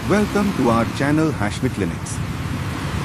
Welcome to our channel Hashmi Clinics.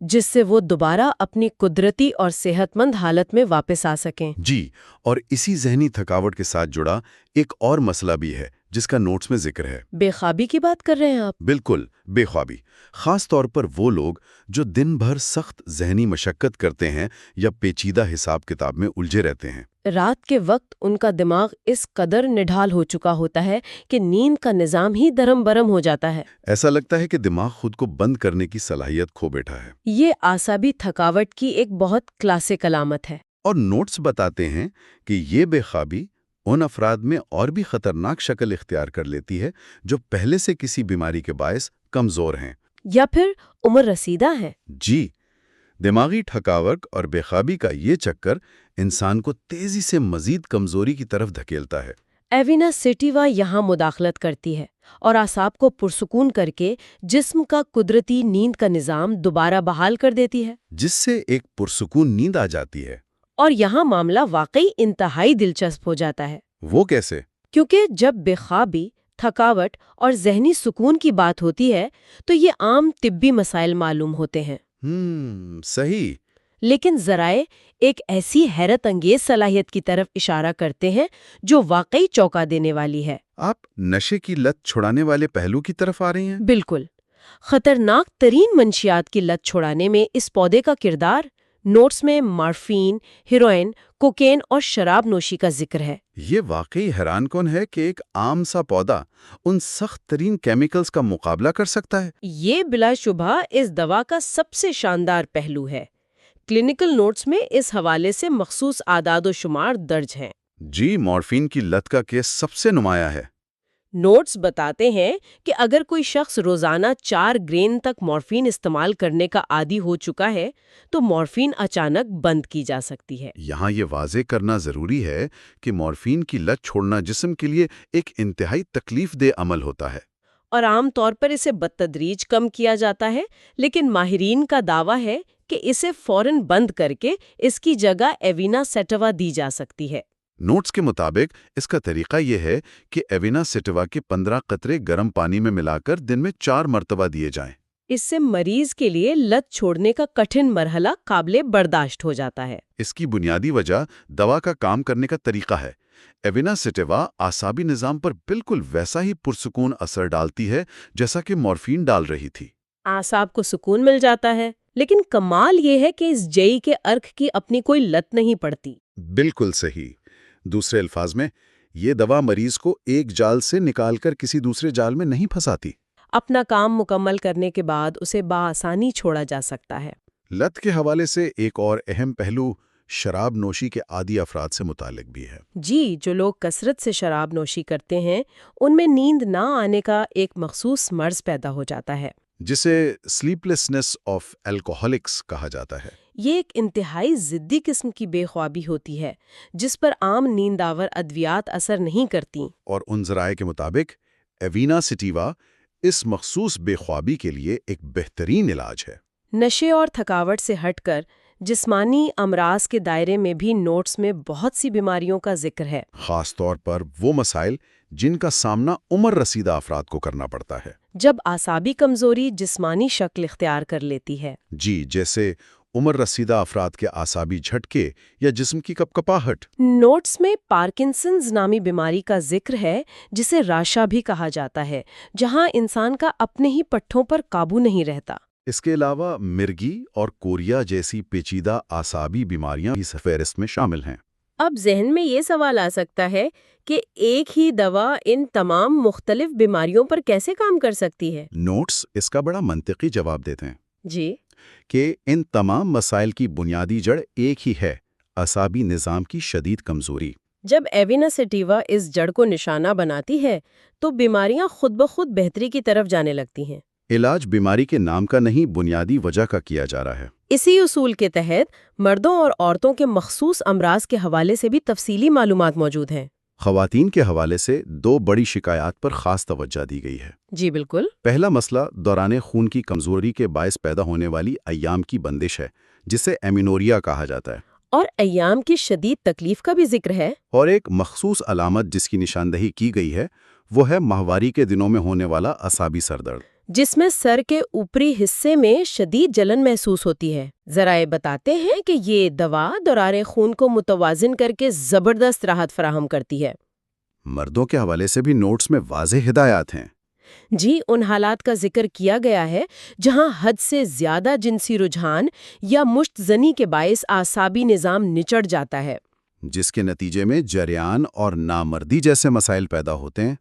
جس سے وہ دوبارہ اپنی قدرتی اور صحت مند حالت میں واپس آ سکیں۔ جی، اور اسی ذہنی تھکاوٹ کے ساتھ جڑا ایک اور مسئلہ بھی ہے جس کا نوٹس میں ذکر ہے۔ بے خوابی کی بات کر رہے ہیں آپ؟ بالکل، بے خوابی۔ خاص طور پر وہ لوگ جو دن بھر سخت ذہنی مشقت کرتے ہیں یا پیچیدہ حساب کتاب میں الجھے رہتے ہیں۔ رات کے وقت ان کا دماغ اس قدر نڈھال ہو چکا ہوتا ہے کہ نیند کا نظام ہی درم برم ہو جاتا ہے۔ ایسا لگتا ہے کہ دماغ خود کو بند کرنے کی صلاحیت کھو بیٹھا ہے۔ یہ اعصابی تھکاوٹ کی ایک بہت کلاسک علامت ہے۔ اور نوٹس بتاتے ہیں کہ یہ بے خوابی ان افراد میں اور بھی خطرناک شکل اختیار کر لیتی ہے جو پہلے سے کسی بیماری کے باعث کمزور ہیں یا پھر عمر رسیدہ ہے۔ جی، دماغی تھکاوٹ اور بے خوابی کا یہ چکر انسان کو تیزی سے مزید کمزوری کی طرف دھکیلتا ہے۔ ایوینا سیٹیوا یہاں مداخلت کرتی ہے اور اعصاب کو پرسکون کر کے جسم کا قدرتی نیند کا نظام دوبارہ بحال کر دیتی ہے، جس سے ایک پرسکون نیند آ جاتی ہے۔ اور یہاں معاملہ واقعی انتہائی دلچسپ ہو جاتا ہے، وہ کیسے؟ کیونکہ جب بے خوابی، تھکاوٹ اور ذہنی سکون کی بات ہوتی ہے تو یہ عام طبی مسائل معلوم ہوتے ہیں۔ صحیح۔ لیکن ذرائع ایک ایسی حیرت انگیز صلاحیت کی طرف اشارہ کرتے ہیں جو واقعی چونکا دینے والی ہے۔ آپ نشے کی لت چھڑانے والے پہلو کی طرف آ رہے ہیں؟ بالکل۔ خطرناک ترین منشیات کی لت چھڑانے میں اس پودے کا کردار نوٹس میں مارفین، ہیروئن، کوکین اور شراب نوشی کا ذکر ہے۔ یہ واقعی حیران کن ہے کہ ایک عام سا پودا ان سخت ترین کیمیکلز کا مقابلہ کر سکتا ہے۔ یہ بلا شبہ اس دوا کا سب سے شاندار پہلو ہے۔ کلینکل نوٹس میں اس حوالے سے مخصوص اعداد و شمار درج ہیں۔ جی، مورفین کی لت کا کیس سب سے نمایاں ہے۔ نوٹس بتاتے ہیں کہ اگر کوئی شخص روزانہ 4 گرین تک مورفین استعمال کرنے کا عادی ہو چکا ہے تو مورفین اچانک بند کی جا سکتی ہے۔ یہاں یہ واضح کرنا ضروری ہے کہ مورفین کی لت چھوڑنا جسم کے لیے ایک انتہائی تکلیف دہ عمل ہوتا ہے، اور عام طور پر اسے بتدریج کم کیا جاتا ہے، لیکن ماہرین کا دعویٰ ہے کہ اسے فوراً بند کر کے اس کی جگہ ایوینا سیٹیوا دی جا سکتی ہے۔ نوٹس کے مطابق اس کا طریقہ یہ ہے کہ ایوینا سیٹیوا کے 15 قطرے گرم پانی میں ملا کر دن میں 4 مرتبہ دیے جائیں۔ اس سے مریض کے لیے لت چھوڑنے کا کٹھن مرحلہ قابل برداشت ہو جاتا ہے۔ اس کی بنیادی وجہ دوا کا کام کرنے کا طریقہ ہے۔ ایوینا سیٹیوا اعصابی نظام پر بالکل ویسا ہی پرسکون اثر ڈالتی ہے جیسا کہ مورفین ڈال رہی تھی۔ اعصاب کو سکون مل جاتا ہے، لیکن کمال یہ ہے کہ اس جئی کے ارک کی اپنی کوئی لت نہیں پڑتی۔ بالکل صحیح۔ دوسرے الفاظ میں، یہ دوا مریض کو ایک جال سے نکال کر کسی دوسرے جال میں نہیں پھنساتی۔ اپنا کام مکمل کرنے کے بعد اسے بآسانی چھوڑا جا سکتا ہے۔ لت کے حوالے سے ایک اور اہم پہلو شراب نوشی کے عادی افراد سے متعلق بھی ہے۔ جی، جو لوگ کثرت سے شراب نوشی کرتے ہیں ان میں نیند نہ آنے کا ایک مخصوص مرض پیدا ہو جاتا ہے، جسے سلیپلیسنس آف الکوہولکس کہا جاتا ہے۔ یہ ایک انتہائی ضدی قسم کی بے خوابی ہوتی ہے جس پر عام نیند آور ادویات اثر نہیں کرتیں۔ اور ان ذرائع کے مطابق ایوینا سیٹیوا اس مخصوص بے خوابی کے لیے ایک بہترین علاج ہے۔ نشے اور تھکاوٹ سے ہٹ کر جسمانی امراض کے دائرے میں بھی نوٹس میں بہت سی بیماریوں کا ذکر ہے، خاص طور پر وہ مسائل جن کا سامنا عمر رسیدہ افراد کو کرنا پڑتا ہے۔ جب اعصابی کمزوری جسمانی شکل اختیار کر لیتی ہے۔ جی، جیسے عمر رسیدہ افراد کے اعصابی جھٹکے یا جسم کی کپکپاہٹ۔ نوٹس میں پارکنسنز نامی بیماری کا ذکر ہے جسے راشا بھی کہا جاتا ہے، جہاں انسان کا اپنے ہی پٹھوں پر قابو نہیں رہتا۔ اس کے علاوہ مرگی اور کوریا جیسی پیچیدہ اعصابی بیماریاں اس فہرست میں شامل ہیں۔ اب ذہن میں یہ سوال آ سکتا ہے کہ ایک ہی دوا ان تمام مختلف بیماریوں پر کیسے کام کر سکتی ہے؟ نوٹس اس کا بڑا منطقی جواب دیتے ہیں جی، کہ ان تمام مسائل کی بنیادی جڑ ایک ہی ہے: اعصابی نظام کی شدید کمزوری۔ جب ایوینا سیٹیوا اس جڑ کو نشانہ بناتی ہے تو بیماریاں خود بخود بہتری کی طرف جانے لگتی ہیں۔ علاج بیماری کے نام کا نہیں، بنیادی وجہ کا کیا جا رہا ہے۔ اسی اصول کے تحت مردوں اور عورتوں کے مخصوص امراض کے حوالے سے بھی تفصیلی معلومات موجود ہیں۔ خواتین کے حوالے سے 2 بڑی شکایات پر خاص توجہ دی گئی ہے۔ جی بالکل۔ پہلا مسئلہ دوران خون کی کمزوری کے باعث پیدا ہونے والی ایام کی بندش ہے، جسے ایمینوریا کہا جاتا ہے۔ اور ایام کی شدید تکلیف کا بھی ذکر ہے۔ اور ایک مخصوص علامت جس کی نشاندہی کی گئی ہے وہ ہے ماہواری کے دنوں میں ہونے والا اعصابی سر درد۔ جس میں سر کے اوپری حصے میں شدید جلن محسوس ہوتی ہے۔ ذرائع بتاتے ہیں کہ یہ دوا دوران خون کو متوازن کر کے زبردست راحت فراہم کرتی ہے۔ مردوں کے حوالے سے بھی نوٹس میں واضح ہدایات ہیں۔ جی، ان حالات کا ذکر کیا گیا ہے جہاں حد سے زیادہ جنسی رجحان یا مشت زنی کے باعث اعصابی نظام نچڑ جاتا ہے، جس کے نتیجے میں جریان اور نامردی جیسے مسائل پیدا ہوتے ہیں۔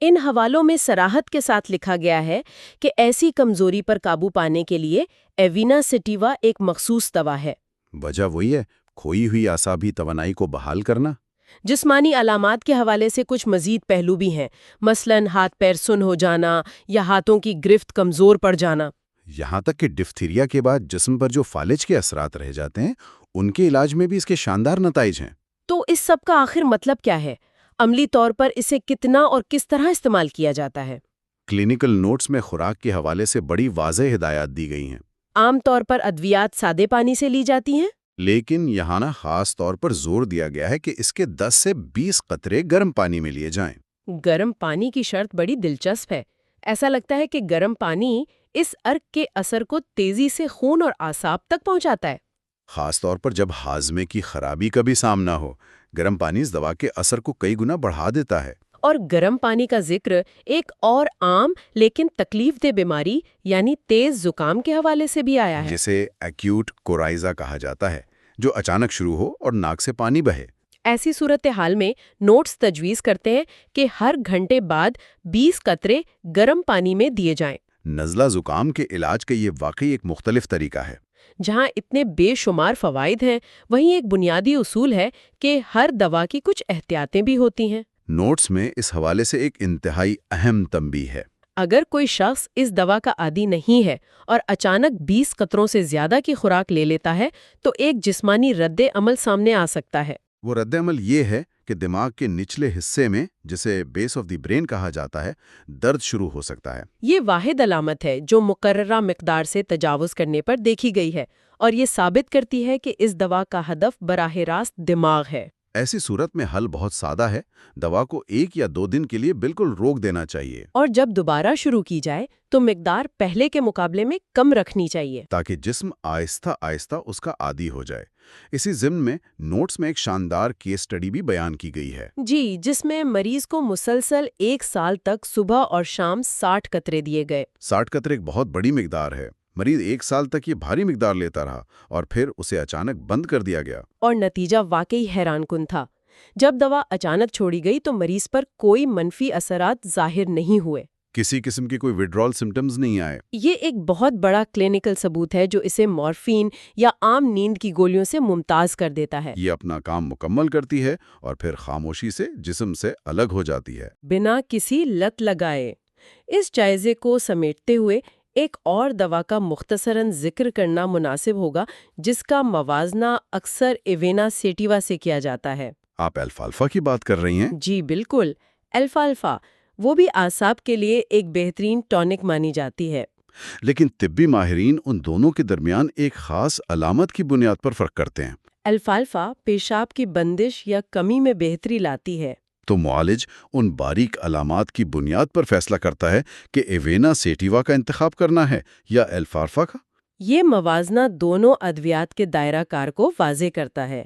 ان حوالوں میں صراحت کے ساتھ لکھا گیا ہے کہ ایسی کمزوری پر قابو پانے کے لیے ایوینا سیٹیوا ایک مخصوص دوا ہے۔ وجہ وہی ہے، کھوئی ہوئی اعصابی توانائی کو بحال کرنا۔ جسمانی علامات کے حوالے سے کچھ مزید پہلو بھی ہیں، مثلاً ہاتھ پیر سن ہو جانا یا ہاتھوں کی گرفت کمزور پڑ جانا۔ یہاں تک کہ ڈفتیریا کے بعد جسم پر جو فالج کے اثرات رہ جاتے ہیں، ان کے علاج میں بھی اس کے شاندار نتائج ہیں۔ تو اس سب کا آخر مطلب کیا ہے؟ عملی طور پر اسے کتنا اور کس طرح استعمال کیا جاتا ہے؟ کلینیکل نوٹس میں خوراک کے حوالے سے بڑی واضح ہدایات دی گئی ہیں، عام طور پر ادویات سادے پانی سے لی جاتی ہیں، لیکن یہاں خاص طور پر زور دیا گیا ہے کہ اس کے 10 سے 20 قطرے گرم پانی میں لیے جائیں۔ گرم پانی کی شرط بڑی دلچسپ ہے۔ ایسا لگتا ہے کہ گرم پانی اس ارک کے اثر کو تیزی سے خون اور اعصاب تک پہنچاتا ہے۔ خاص طور پر جب ہاضمے کی خرابی کا بھی سامنا ہو، گرم پانی اس دوا کے اثر کو کئی گنا بڑھا دیتا ہے۔ اور گرم پانی کا ذکر ایک اور عام لیکن تکلیف دہ بیماری یعنی تیز زکام کے حوالے سے بھی آیا ہے، جسے ایکیوٹ کورائزا کہا جاتا ہے، جو اچانک شروع ہو اور ناک سے پانی بہے۔ ایسی صورتحال میں نوٹس تجویز کرتے ہیں کہ ہر گھنٹے بعد 20 قطرے گرم پانی میں دیے جائیں۔ نزلہ زکام کے علاج کا یہ واقعی ایک مختلف طریقہ ہے۔ جہاں اتنے بے شمار فوائد ہیں، وہیں ایک بنیادی اصول ہے کہ ہر دوا کی کچھ احتیاطیں بھی ہوتی ہیں۔ نوٹس میں اس حوالے سے ایک انتہائی اہم تنبیہ ہے۔ اگر کوئی شخص اس دوا کا عادی نہیں ہے اور اچانک 20 قطروں سے زیادہ کی خوراک لے لیتا ہے تو ایک جسمانی رد عمل سامنے آ سکتا ہے۔ وہ رد عمل یہ ہے کہ دماغ کے نچلے حصے میں، جسے بیس آف دی برین کہا جاتا ہے، درد شروع ہو سکتا ہے۔ یہ واحد علامت ہے جو مقررہ مقدار سے تجاوز کرنے پر دیکھی گئی ہے اور یہ ثابت کرتی ہے کہ اس دوا کا ہدف براہ راست دماغ ہے۔ ایسی صورت میں حل بہت سادہ ہے، دوا کو 1 یا 2 دن کے لیے بالکل روک دینا چاہیے، اور جب دوبارہ شروع کی جائے تو مقدار پہلے کے مقابلے میں کم رکھنی چاہیے تاکہ جسم آہستہ آہستہ اس کا عادی ہو جائے۔ اسی ضمن میں نوٹس میں ایک شاندار کیس سٹڈی بھی بیان کی گئی ہے۔ جی، جس میں مریض کو مسلسل 1 سال تک صبح اور شام 60 قطرے دیے گئے۔ 60 قطرے ایک بہت بڑی مقدار ہے۔ مریض 1 سال تک یہ بھاری مقدار لیتا رہا اور پھر اسے اچانک بند کر دیا گیا۔ اور نتیجہ واقعی حیران کن تھا۔ جب دوا اچانک چھوڑی گئی تو مریض پر کوئی منفی اثرات ظاہر نہیں ہوئے۔ کسی قسم کی کوئی وڈرال سمٹمز نہیں آئے۔ یہ ایک بہت بڑا کلینیکل ثبوت ہے جو اسے مورفین یا عام نیند کی گولیوں سے ممتاز کر دیتا ہے۔ یہ اپنا کام مکمل کرتی ہے اور پھر خاموشی سے جسم سے الگ ہو جاتی ہے۔ بنا کسی لت لگائے۔ اس جائزے کو سمیٹتے ہوئے ایک اور دوا کا مختصراً ذکر کرنا مناسب ہوگا جس کا موازنہ اکثر ایوینا سیٹیوا سے کیا جاتا ہے۔ آپ الفالفا کی بات کر رہی ہیں؟ جی بالکل، الفالفا، وہ بھی اعصاب کے لیے ایک بہترین ٹونک مانی جاتی ہے۔ لیکن طبی ماہرین ان دونوں کے درمیان ایک خاص علامت کی بنیاد پر فرق کرتے ہیں۔ الفالفا پیشاب کی بندش یا کمی میں بہتری لاتی ہے، تو معالج ان باریک علامات کی بنیاد پر فیصلہ کرتا ہے کہ ایوینا سیٹیوا کا انتخاب کرنا ہے یا الفالفا کا۔ یہ موازنہ دونوں ادویات کے دائرہ کار کو واضح کرتا ہے۔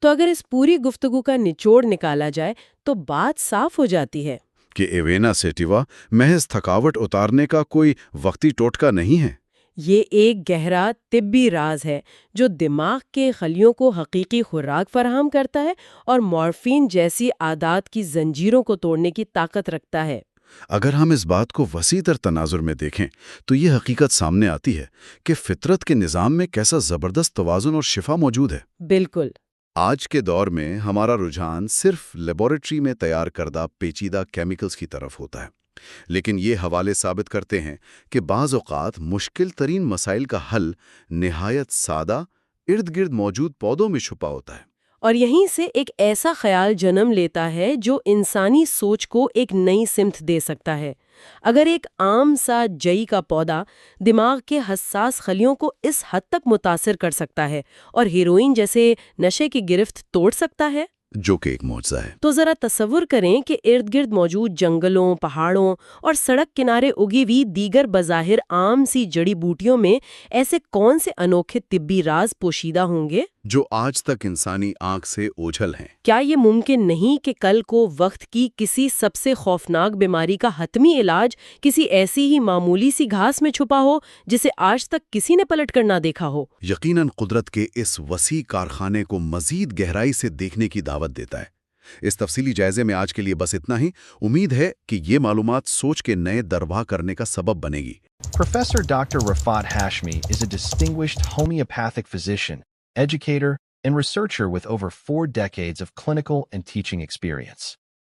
تو اگر اس پوری گفتگو کا نچوڑ نکالا جائے تو بات صاف ہو جاتی ہے کہ ایوینا سیٹیوا محض تھکاوٹ اتارنے کا کوئی وقتی ٹوٹکا نہیں ہے۔ یہ ایک گہرا طبی راز ہے جو دماغ کے خلیوں کو حقیقی خوراک فراہم کرتا ہے اور مورفین جیسی عادات کی زنجیروں کو توڑنے کی طاقت رکھتا ہے۔ اگر ہم اس بات کو وسیع تر تناظر میں دیکھیں تو یہ حقیقت سامنے آتی ہے کہ فطرت کے نظام میں کیسا زبردست توازن اور شفا موجود ہے۔ بالکل۔ آج کے دور میں ہمارا رجحان صرف لیبارٹری میں تیار کردہ پیچیدہ کیمیکلز کی طرف ہوتا ہے، لیکن یہ حوالے ثابت کرتے ہیں کہ بعض اوقات مشکل ترین مسائل کا حل نہایت سادہ ارد گرد موجود پودوں میں چھپا ہوتا ہے۔ اور یہیں سے ایک ایسا خیال جنم لیتا ہے جو انسانی سوچ کو ایک نئی سمت دے سکتا ہے۔ اگر ایک عام سا جئی کا پودا دماغ کے حساس خلیوں کو اس حد تک متاثر کر سکتا ہے اور ہیروئن جیسے نشے کی گرفت توڑ سکتا ہے، جو کہ ایک معجزہ ہے۔ تو ذرا تصور کریں کہ ارد گرد موجود جنگلوں، پہاڑوں اور سڑک کنارے اگی ہوئی دیگر بظاہر عام سی جڑی بوٹیوں میں ایسے کون سے انوکھے طبی راز پوشیدہ ہوں گے جو آج تک انسانی آنکھ سے اوجھل ہیں۔ کیا یہ ممکن نہیں کہ کل کو وقت کی کسی سب سے خوفناک بیماری کا حتمی علاج کسی ایسی ہی معمولی سی گھاس میں چھپا ہو جسے آج تک کسی نے پلٹ کر نہ دیکھا ہو؟ یقیناً قدرت کے اس وسیع کارخانے کو مزید گہرائی سے دیکھنے کی دعوت دیتا ہے۔ اس تفصیلی جائزے میں آج کے لیے بس اتنا ہی۔ امید ہے کہ یہ معلومات سوچ کے نئے دروا کرنے کا سبب بنے گی۔ Professor Dr. Rafat Hashmi is a distinguished homeopathic physician, educator, and researcher with over 4 decades of clinical and teaching experience.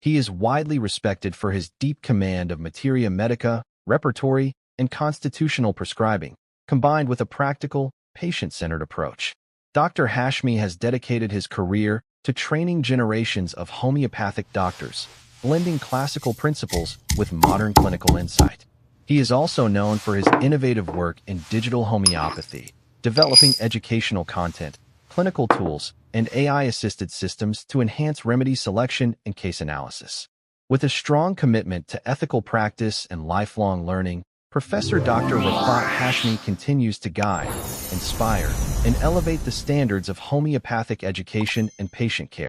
He is widely respected for his deep command of materia medica, repertory, and constitutional prescribing, combined with a practical, patient-centered approach. Dr. Hashmi has dedicated his career to training generations of homeopathic doctors, blending classical principles with modern clinical insight. He is also known for his innovative work in digital homeopathy, developing educational content, clinical tools, and AI-assisted systems to enhance remedy selection and case analysis. With a strong commitment to ethical practice and lifelong learning, Professor Dr. Rafat Hashmi continues to guide, inspire, and elevate the standards of homeopathic education and patient care.